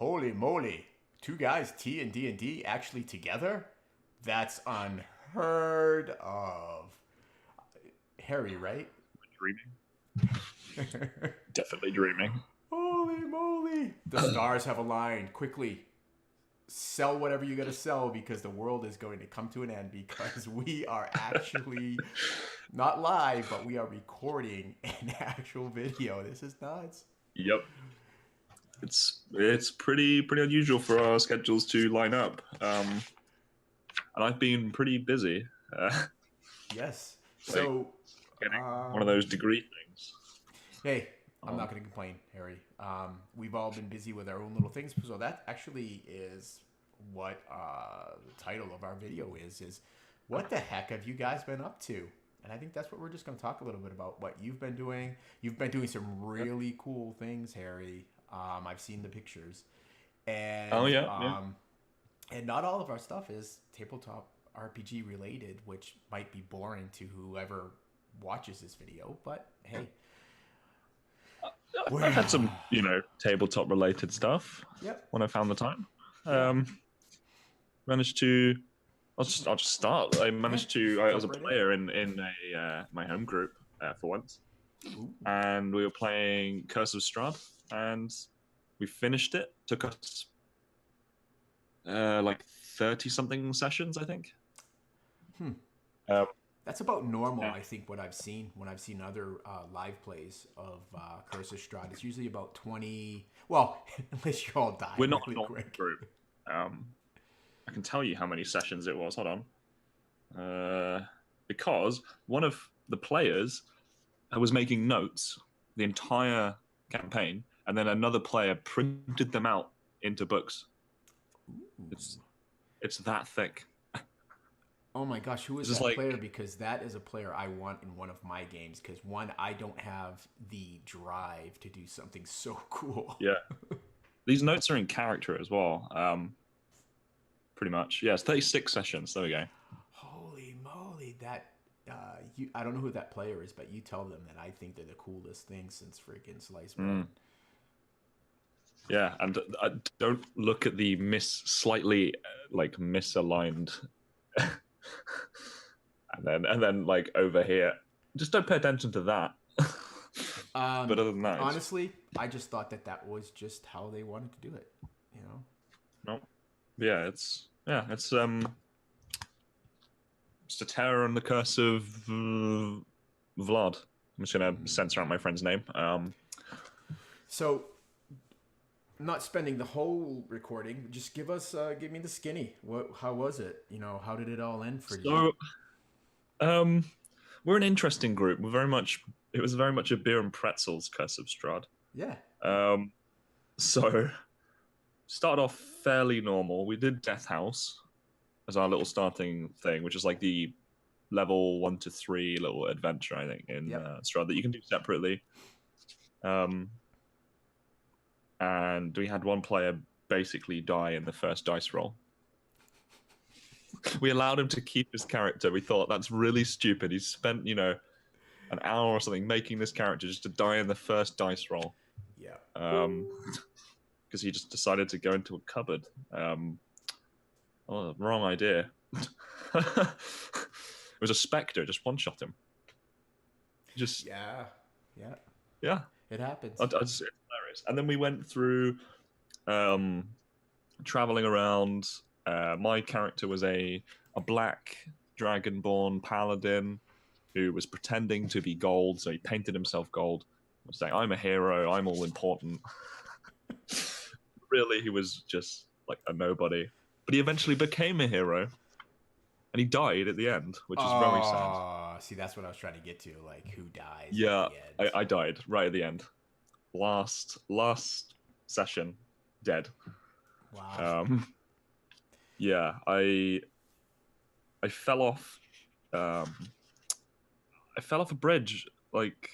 Holy moly. Two guys, T and D actually together? That's unheard of. Harry, right? Dreaming. Definitely dreaming. Holy moly. The stars have aligned. Quickly, sell whatever you gotta sell because the world is going to come to an end because we are actually not live, but we are recording an actual video. This is nuts. Yep. It's pretty unusual for our schedules to line up. And I've been pretty busy. Yes. Like So, getting one of um, those degree things. hey, I'm Um, not going to complain, Harry. We've all been busy with our own little things. So that actually is what the title of our video is what the heck have you guys been up to? And I think that's what we're just going to talk a little bit about. What you've been doing. You've been doing some really cool things, Harry. I've seen the pictures, oh and yeah, yeah. um, and not all of our stuff is tabletop RPG related, which might be boring to whoever watches this video. But hey, we're I've had some, tabletop related stuff yep. when I found the time. Yeah, Um, managed to. I'll just start. I yeah. managed to. I was a Jump right in. player in a my home group for once, Ooh. and we were playing Curse of Strahd, and we finished it. Took us like 30 something sessions, I think. Hmm. Um, That's about normal, yeah. I think, what I've seen when I've seen other live plays of Curse of Strahd. It's usually about 20. Well, unless you all die We're not a really normal quick. group. Um, I can tell you how many sessions it was. Hold on. Because one of the players was making notes the entire campaign, and then another player printed them out into books. It's Ooh. it's that thick. Oh my gosh, who is It's just that like player? Because that is a player I want in one of my games. Because one, I don't have the drive to do something so cool. yeah. These notes are in character as well. Pretty much. Yeah, it's 36 sessions. There we go. Holy moly, that I don't know who that player is, but you tell them that I think they're the coolest thing since freaking sliced bread. Mm. Yeah, and don't look at the slightly like misaligned, and then like over here. Just don't pay attention to that. But other than that, it's Honestly, I just thought that that was just how they wanted to do it. You know. no. It's a terror and the curse of Vlad. I'm just gonna Mm. censor out my friend's name. So, not spending the whole recording. Just give me the skinny. How was it? How did it all end for you? So um, we're an interesting group. It was very much a beer and pretzels curse of Strahd. Yeah. Um, so started off fairly normal. We did Death House as our little starting thing, which is like the level 1 to 3 little adventure, I think, in Yep. Strahd that you can do separately. Um, and we had one player basically die in the first dice roll. We allowed him to keep his character. We thought that's really stupid. He spent, an hour or something making this character just to die in the first dice roll. Yeah. Because he just decided to go into a cupboard. Wrong idea. It was a specter, just one shot him. Just Yeah. Yeah. yeah, It happens. it's hilarious. And then we went through um, traveling around. My character was a black dragonborn paladin who was pretending to be gold, so he painted himself gold. Was saying, "I'm a hero. I'm all important." Really, he was just like a nobody. But he eventually became a hero, and he died at the end, which is very sad. Oh, see, that's what I was trying to get to. Like, who dies at Yeah, the end? I died right at the end. Last session, dead. Wow. Um, yeah, I fell off. Um, I fell off a bridge. Like,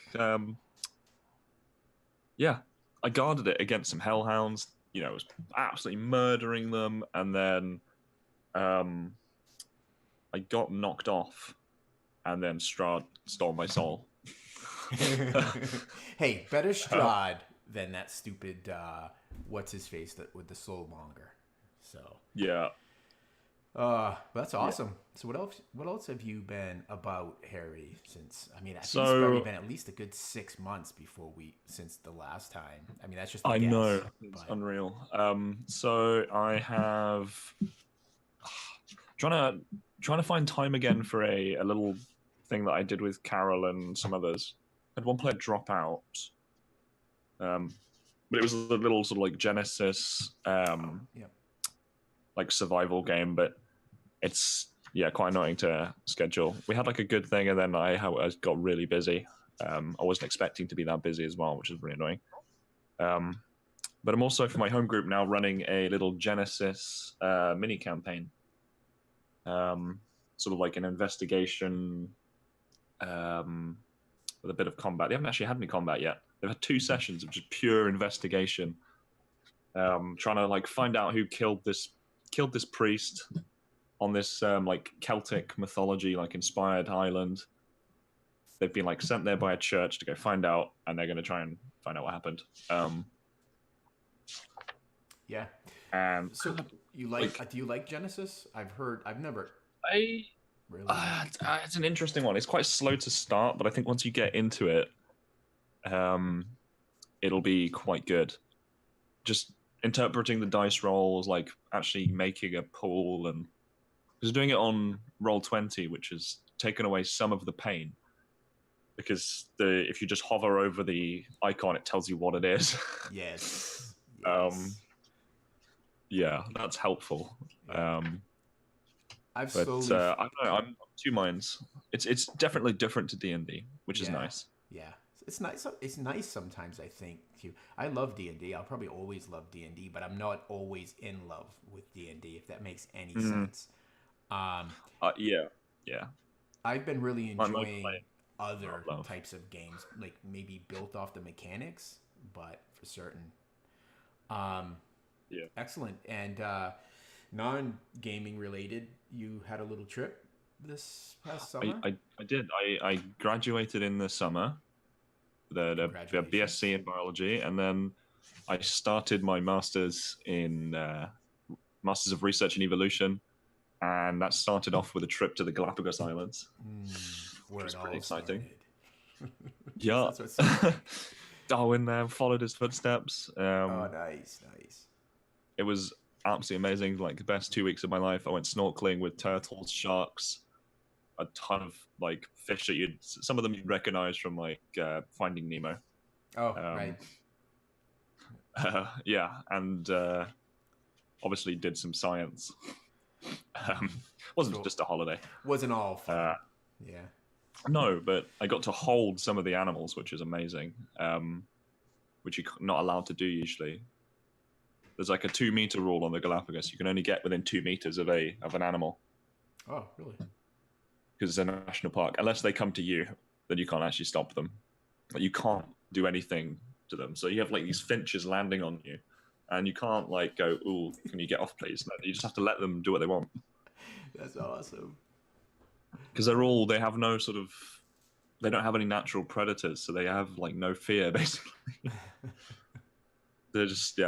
yeah, I guarded it against some hellhounds. I was absolutely murdering them, and then um, I got knocked off, and then Strahd stole my soul. Hey, better Strahd than that stupid what's his face that with the soul monger. So Yeah. that's Yeah. awesome. So what else have you been about, Harry, since I mean I think it's probably So been at least a good 6 months before we since the last time. I mean that's just a I know guess, it's but unreal. So I have trying to trying to find time again for a little thing that I did with Carol and some others. I had one player drop out, um, but it was a little sort of like Genesis, yeah. like survival game. But it's quite annoying to schedule. We had like a good thing, and then I got really busy. I wasn't expecting to be that busy as well, which is really annoying. Um, but I'm also for my home group now running a little Genesis mini campaign, sort of like an investigation with a bit of combat. They haven't actually had any combat yet. They've had 2 sessions of just pure investigation, trying to like find out who killed this priest on this like Celtic mythology like inspired island. They've been like sent there by a church to go find out, and they're going to try and find out what happened. Yeah. And So you like do you like Genesis? I've never I really. it's an interesting one. It's quite slow to start, but I think once you get into it, it'll be quite good. Just interpreting the dice rolls, like actually making a pool, and because doing it on Roll20, which has taken away some of the pain, because if you just hover over the icon, it tells you what it is. Yes. um, Yes. yeah, that's helpful. Yeah. I've But slowly I don't know. I'm of two minds. It's definitely different to D&D, which is yeah. nice. Yeah. It's nice. It's nice sometimes. I think too. I love D&D. I'll probably always love D&D, but I'm not always in love with D&D. If that makes any Mm. sense. Um, Yeah. I've been really My enjoying playing, not other love. types of games, like maybe built off the mechanics, but for certain. Um, Yeah. Excellent. And non-gaming related, you had a little trip this past I, summer. I, I did. I graduated in the summer, the BSc Congratulations. in biology, and then I started my master's in Masters of Research and Evolution, and that started off with a trip to the Galapagos Islands, which Where was it pretty all exciting. started. Yeah. That's what it sounds like. Darwin there followed his footsteps. Oh, nice, nice. It was absolutely amazing. Like the best 2 weeks of my life. I went snorkeling with turtles, sharks, a ton of like fish that some of them you'd recognize from like Finding Nemo. Oh, right. Um, yeah, and obviously did some science. Wasn't So just a holiday. wasn't all fun. Uh, Yeah. no, but I got to hold some of the animals, which is amazing. Which you're not allowed to do usually. There's like a 2 meter rule on the Galapagos. You can only get within 2 meters of an animal Oh, really? because it's a national park. Unless they come to you, then you can't actually stop them. Like, you can't do anything to them. So you have like these finches landing on you, and you can't like go, "Ooh, can you get off, please?" No, you just have to let them do what they want That's awesome. because they have no sort of, they don't have any natural predators, so they have like no fear basically. They're just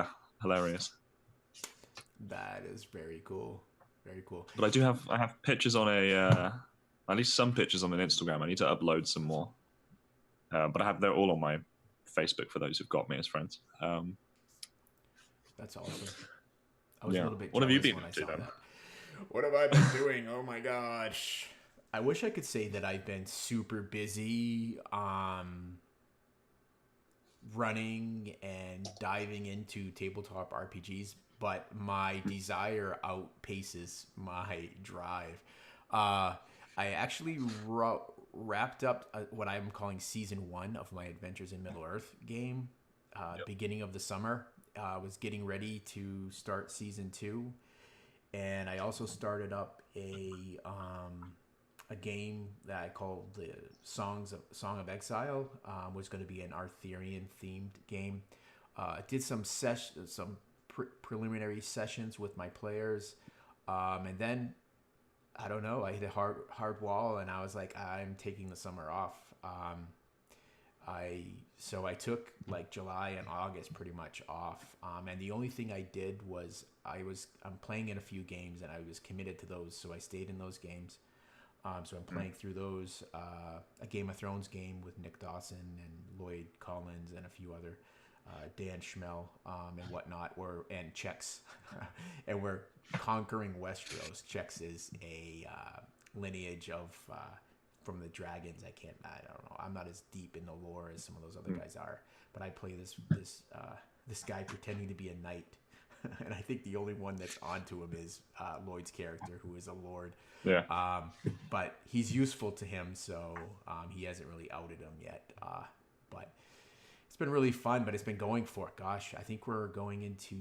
hilarious. That is very cool. Very cool. But I have pictures on at least some pictures on an Instagram. I need to upload some more. But they're all on my Facebook for those who've got me as friends. That's awesome. I was a Yeah. little bit What have you jealous been when up I to saw then? that. What have I been doing? Oh my gosh. I wish I could say that I've been super busy running and diving into tabletop RPGs, but my desire outpaces my drive. I actually wrapped up what I'm calling season 1 of my Adventures in Middle Earth game, Yep. beginning of the summer. I was getting ready to start season 2, and I also started up a game that I called the Song of Exile. Was going to be an Arthurian themed game. Did some preliminary sessions with my players, and then I don't know. I hit a hard wall, and I was like, I'm taking the summer off. I took like July and August pretty much off, and the only thing I did was I'm playing in a few games and I was committed to those, so I stayed in those games. So I'm playing through those, a Game of Thrones game with Nick Dawson and Lloyd Collins and a few other, Dan Schmel, and whatnot, and Chex, and we're conquering Westeros. Chex is a lineage of from the dragons. I don't know. I'm not as deep in the lore as some of those other guys are, but I play this guy pretending to be a knight. And I think the only one that's onto him is Lloyd's character, who is a lord. Yeah. But he's useful to him, so he hasn't really outed him yet. But it's been really fun, but it's been going for, gosh, I think we're going into,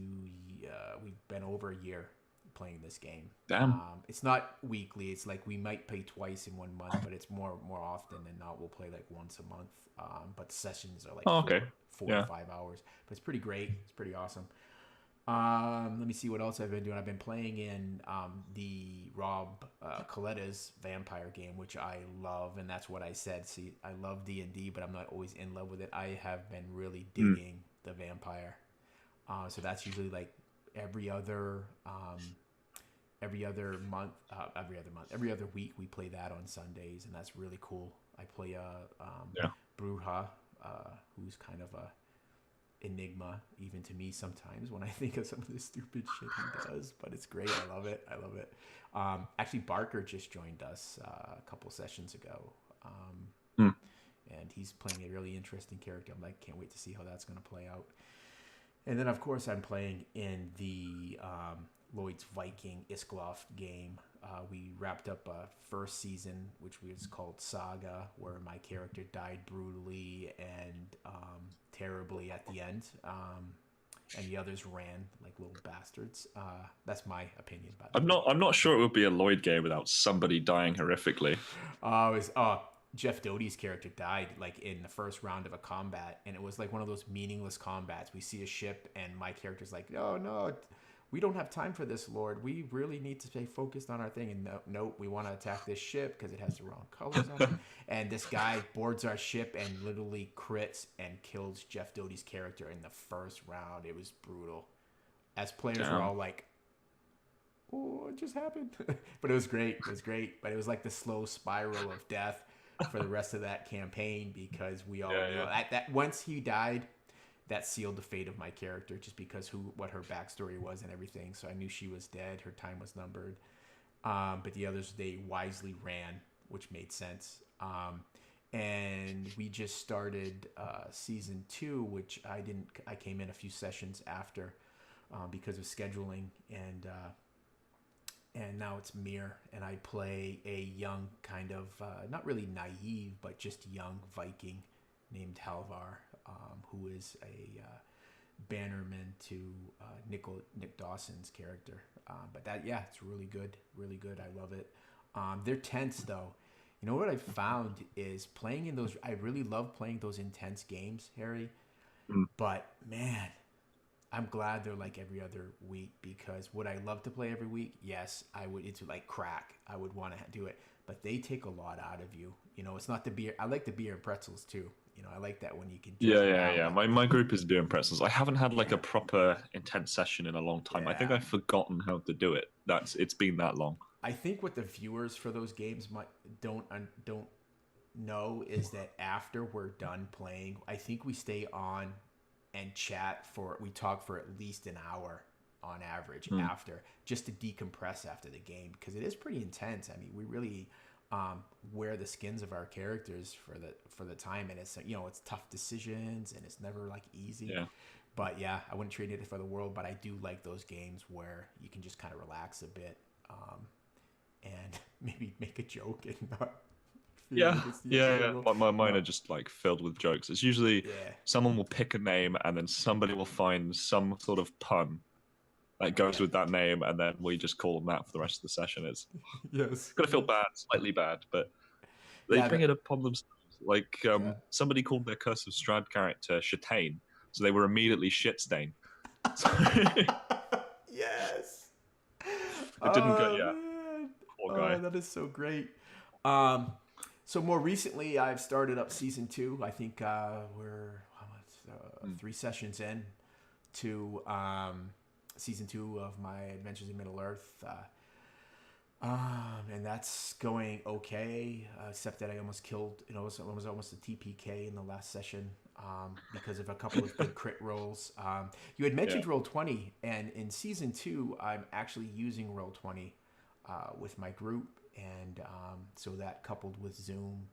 we've been over a year playing this game. Damn. It's not weekly. It's like we might play twice in 1 month, but it's more often than not. We'll play like once a month. But sessions are like four or 5 hours. But it's pretty great. It's pretty awesome. Let me see what else I've been doing. I've been playing in the Rob Coletta's vampire game, which I love, and that's what I said. See, I love D&D, but I'm not always in love with it. I have been really digging the vampire. So that's usually like every other month, every other week we play that on Sundays, and that's really cool. I play Bruja, who's kind of a enigma even to me sometimes when I think of some of the stupid shit he does, but it's great. I love it. Actually, Barker just joined us a couple sessions ago, and he's playing a really interesting character. I'm like, can't wait to see how that's going to play out. And then of course I'm playing in the Lloyd's Viking Iskloft game. We wrapped up a first season, which was called Saga, where my character died brutally and terribly at the end, and the others ran like little bastards. That's my opinion. By the way. I'm not sure it would be a Lloyd game without somebody dying horrifically. Jeff Doty's character died like in the first round of a combat, and it was like one of those meaningless combats. We see a ship, and my character's like, no, we don't have time for this, Lord. We really need to stay focused on our thing. And no, we want to attack this ship because it has the wrong colors on it. And this guy boards our ship and literally crits and kills Jeff Doty's character in the first round. It was brutal. As players were all like, oh, it just happened. But it was great. But it was like the slow spiral of death for the rest of that campaign, because we all knew that once he died, that sealed the fate of my character, just because what her backstory was and everything. So I knew she was dead. Her time was numbered. But the others, they wisely ran, which made sense. And we just started season 2, which I came in a few sessions after because of scheduling. And now it's Mir, and I play a young kind of, not really naive, but just young Viking named Halvar, who is a bannerman to Nick Dawson's character. But it's really good. I love it. They're tense, though. You know what I found is playing in those, I really love playing those intense games, Harry. But, man, I'm glad they're like every other week, because would I love to play every week? Yes, I would. It's like crack. I would want to do it. But they take a lot out of you. You know, it's not the beer. I like the beer and pretzels, too. You know, I like that when you can. Yeah. My group is doing pretzels. I haven't had like a proper intense session in a long time. Yeah. I think I've forgotten how to do it. It's been that long. I think what the viewers for those games don't know is that after we're done playing, I think we stay on and we talk for at least an hour on average after, just to decompress after the game, because it is pretty intense. I mean, we really wear the skins of our characters for the time, and it's, you know, it's tough decisions and it's never like easy. Yeah. But yeah, I wouldn't trade it for the world. But I do like those games where you can just kind of relax a bit, and maybe make a joke and not. Mine are just like filled with jokes. It's usually someone will pick a name, and then somebody will find some sort of pun that goes with that name, and then we just call them that for the rest of the session. It's gonna feel bad, slightly bad, but they bring it upon themselves. Like somebody called their Curse of Strahd character Shatane, so they were immediately shit stain. Yes. It didn't go. Yeah. Man. Poor guy. Oh, that is so great. So more recently, I've started up season 2. I think we're how much, 3 sessions in to season 2 of my Adventures in Middle Earth. And that's going okay, except that I almost killed, it was almost a TPK in the last session because of a couple of good crit rolls. You had mentioned Yeah. Roll20, and in season 2, I'm actually using Roll20 with my group, and so that coupled with Zoom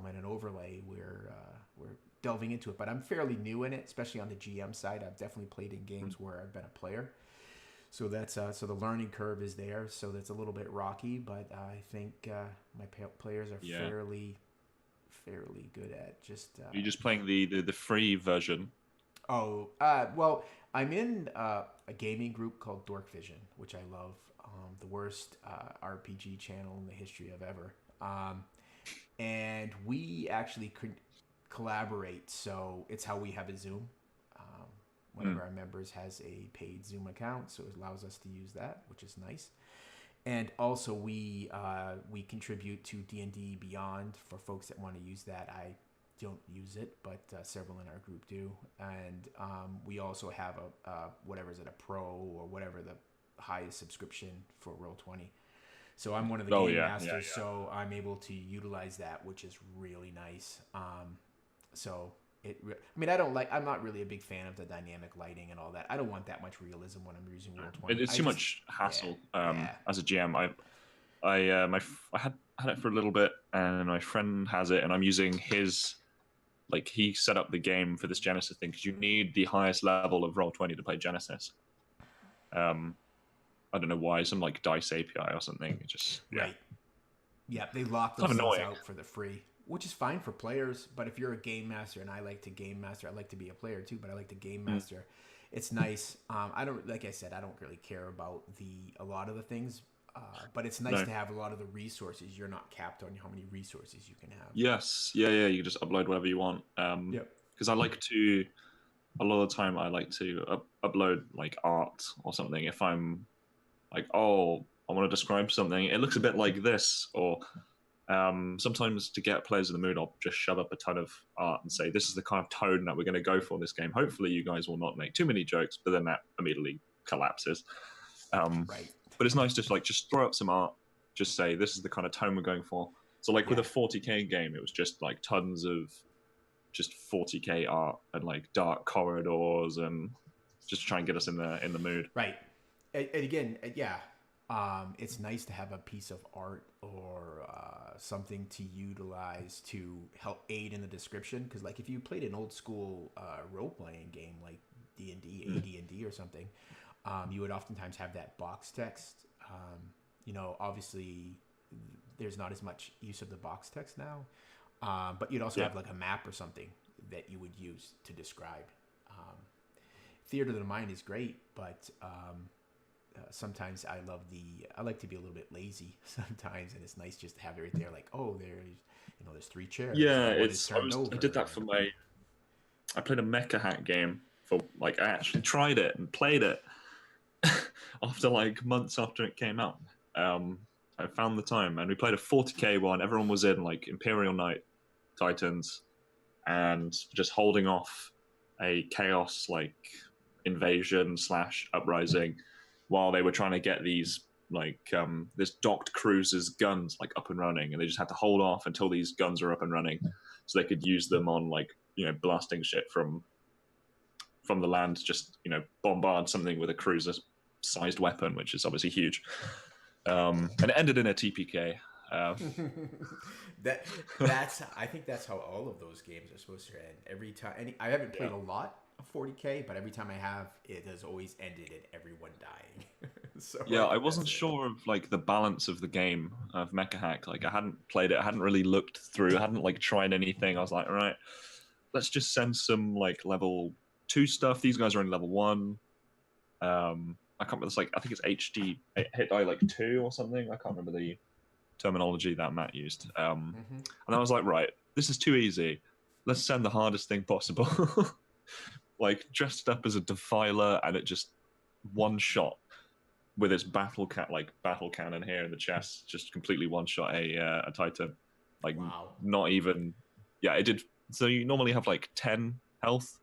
and an overlay, we're delving into it. But I'm fairly new in it, especially on the GM side. I've definitely played in games where I've been a player. So that's so the learning curve is there. So that's a little bit rocky, but I think my players are Yeah. fairly good at just. Are you just playing the free version? Well, I'm in a gaming group called Dork Vision, which I love. The worst RPG channel in the history of ever. And we actually could collaborate. So it's how we have a Zoom. One of our members has a paid Zoom account, so it allows us to use that, which is nice. And also, we contribute to D&D Beyond for folks that want to use that. I don't use it, but several in our group do. And we also have a whatever is it, a pro or whatever the highest subscription for Roll20. So I'm one of the game masters, so I'm able to utilize that, which is really nice. So I'm not really a big fan of the dynamic lighting and all that. I don't want that much realism when I'm using Roll20. It's too much hassle. Yeah. As a GM, I had it for a little bit, and my friend has it, and I'm using his. Like, he set up the game for this Genesis thing because you need the highest level of Roll20 to play Genesis. I don't know why, some like Dice API or something. It just right. Yeah, they lock those things out for the free, which is fine for players. But if you're a game master, and I like to game master, I like to be a player too, but I like to game master. It's nice. I don't, like I said, I don't really care about a lot of the things, but it's nice to have a lot of the resources. You're not capped on how many resources you can have. Yes, yeah. You can just upload whatever you want. Because I like to. A lot of the time, I like to upload like art or something. If I'm like, oh, I want to describe something, it looks a bit like this, or sometimes to get players in the mood, I'll just shove up a ton of art and say, this is the kind of tone that we're going to go for this game. Hopefully you guys will not make too many jokes, but then that immediately collapses. Right. But it's nice to just throw up some art, just say, this is the kind of tone we're going for. So with a 40k game, it was just like tons of just 40k art and like dark corridors and just try and get us in the mood. Right. And again, it's nice to have a piece of art or something to utilize to help aid in the description. Because like if you played an old school role-playing game like D&D, AD&D or something, you would oftentimes have that box text. Obviously there's not as much use of the box text now. But you'd also have like a map or something that you would use to describe. Theater of the mind is great, but sometimes I like to be a little bit lazy sometimes, and it's nice just to have it right there. Like, oh, there's 3 chairs. Yeah, I did that for I played a Mecha Hack game for I actually tried it and played it after months after it came out. I found the time and we played a 40k one. Everyone was in Imperial Knight Titans and just holding off a chaos invasion / uprising while they were trying to get these this docked cruiser's guns up and running, and they just had to hold off until these guns are up and running so they could use them on blasting shit from the land, just bombard something with a cruiser sized weapon, which is obviously huge. And it ended in a TPK. I think that's how all of those games are supposed to end. Every time, I haven't played a lot of 40k, but every time I have, it has always ended in everyone dying. So I wasn't sure of the balance of the game of Mecha Hack. I hadn't played it, I hadn't really looked through, I hadn't tried anything. I was like, all right, let's just send some level 2 stuff. These guys are only level 1. I can't remember. I think it's HD hit die 2 or something. I can't remember the terminology that Matt used. And I was like, right, this is too easy. Let's send the hardest thing possible. Dressed up as a defiler, and it just one shot with its battle cannon here in the chest, just completely one shot a Titan. Like Wow. not even. Yeah, it did. So you normally have like 10 health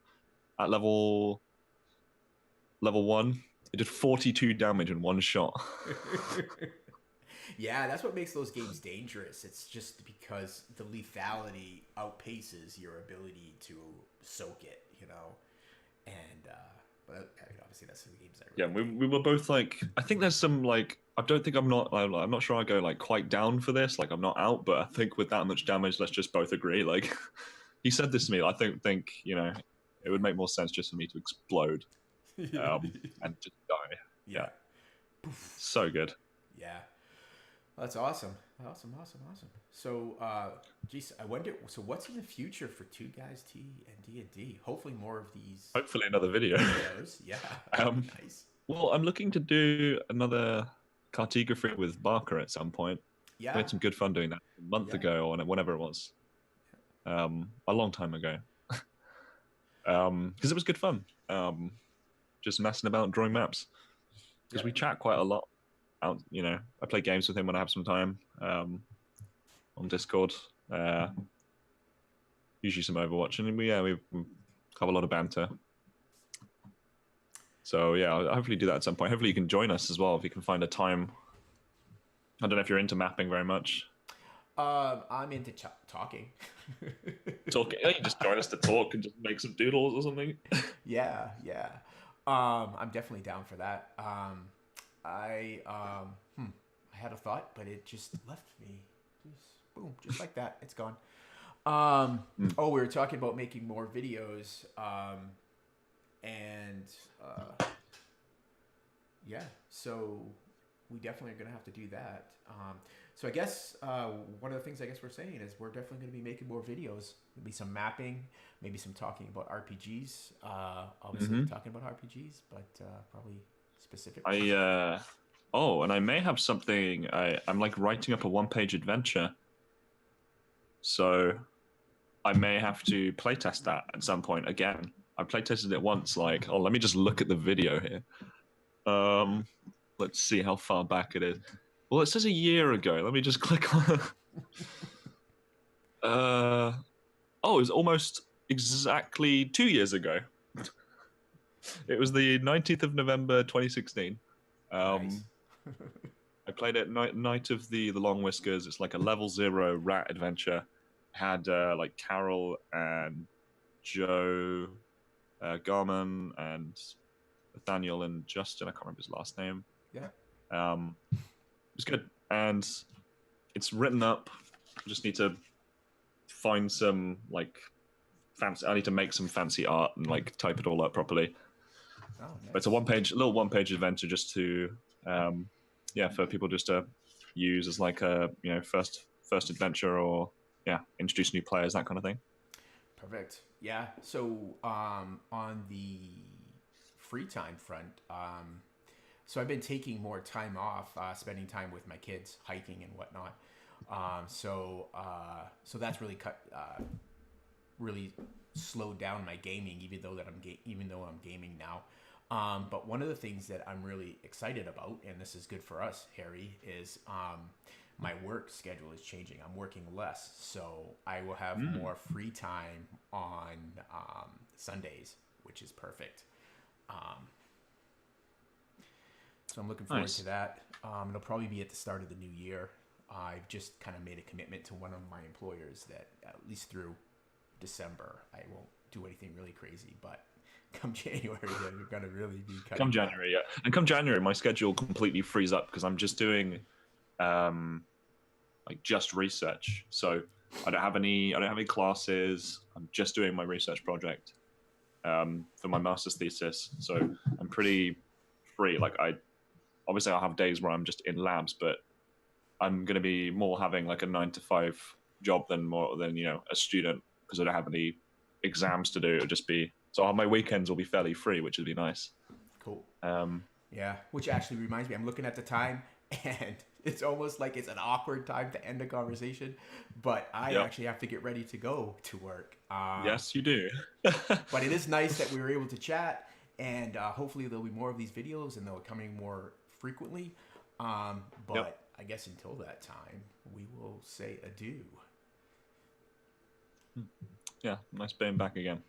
at level 1. It did 42 damage in one shot. Yeah, that's what makes those games dangerous. It's just because the lethality outpaces your ability to soak it, you know. And but I mean, obviously that's the games I Yeah, really we were both like, I think there's some like, I don't think I'm not sure I go like quite down for this. Like I'm not out, but I think with that much damage, let's just both agree. Like he said this to me, I think it would make more sense just for me to explode dig. and just die. Yeah, Yeah. Poof. so good. Yeah. That's awesome. Awesome, awesome, awesome. So, geez, I wonder. So, what's in the future for Two Guys T and D&D? Hopefully, more of these Hopefully another video. videos. Yeah, um, nice. well, I'm looking to do another cartography with Barker at some point. We Yeah, had some good fun doing that a month yeah, ago or whenever it was, a long time ago. Because it was good fun. Just messing about drawing maps. yeah. Because we chat quite a lot. I play games with him when I have some time on Discord. Usually some Overwatch, and we have a lot of banter. So yeah, I'll hopefully do that at some point. Hopefully you can join us as well if you can find a time. I don't know if you're into mapping very much. I'm into talking. Talking, you just join us to talk and just make some doodles or something. Yeah, yeah. I'm definitely down for that. I I had a thought, but it just left me. Just boom, just like that, it's gone. Oh, we were talking about making more videos. And yeah, so we definitely are gonna have to do that. So I guess one of the things I guess we're saying is we're definitely gonna be making more videos. Maybe some mapping, maybe some talking about RPGs. Obviously talking about RPGs, but probably specific ones. And I may have something. I'm like writing up a one-page adventure, so I may have to playtest that at some point again. I playtested it once. Like, oh, let me just look at the video here. Let's see how far back it is. Well, it says a year ago. Let me just click on. Oh, it was almost exactly 2 years ago. It was the 19th of November, 2016. Nice. I played it Night of the Long Whiskers. It's like a level 0 rat adventure. Had like Carol and Joe Garman and Nathaniel and Justin. I can't remember his last name. Yeah. It was good, and it's written up. I just need to find some like fancy. I need to make some fancy art and like type it all up properly. Oh, nice. But it's a little one-page adventure, just to, for people just to use as like a first adventure, or introduce new players, that kind of thing. Perfect. Yeah. So on the free time front, so I've been taking more time off, spending time with my kids, hiking and whatnot. So that's really really slowed down my gaming, even though I'm gaming now. But one of the things that I'm really excited about, and this is good for us, Harry, is my work schedule is changing. I'm working less, so I will have more free time on Sundays, which is perfect. So I'm looking forward to that. It'll probably be at the start of the new year. I've just kind of made a commitment to one of my employers that at least through December I won't do anything really crazy, but come January I'm gonna really be cutting come January, yeah. And come January my schedule completely frees up because I'm just doing like just research. So I don't have any classes. I'm just doing my research project for my master's thesis. So I'm pretty free. Like I'll have days where I'm just in labs, but I'm going to be more having like a 9 to 5 job than a student, because I don't have any exams to do. It'll just be, so my weekends will be fairly free, which would be nice. Cool. Yeah, which actually reminds me, I'm looking at the time and it's almost like it's an awkward time to end a conversation, but I actually have to get ready to go to work. Yes, you do. But it is nice that we were able to chat, and hopefully there'll be more of these videos and they'll be coming more frequently. But I guess until that time, we will say adieu. Yeah, nice being back again.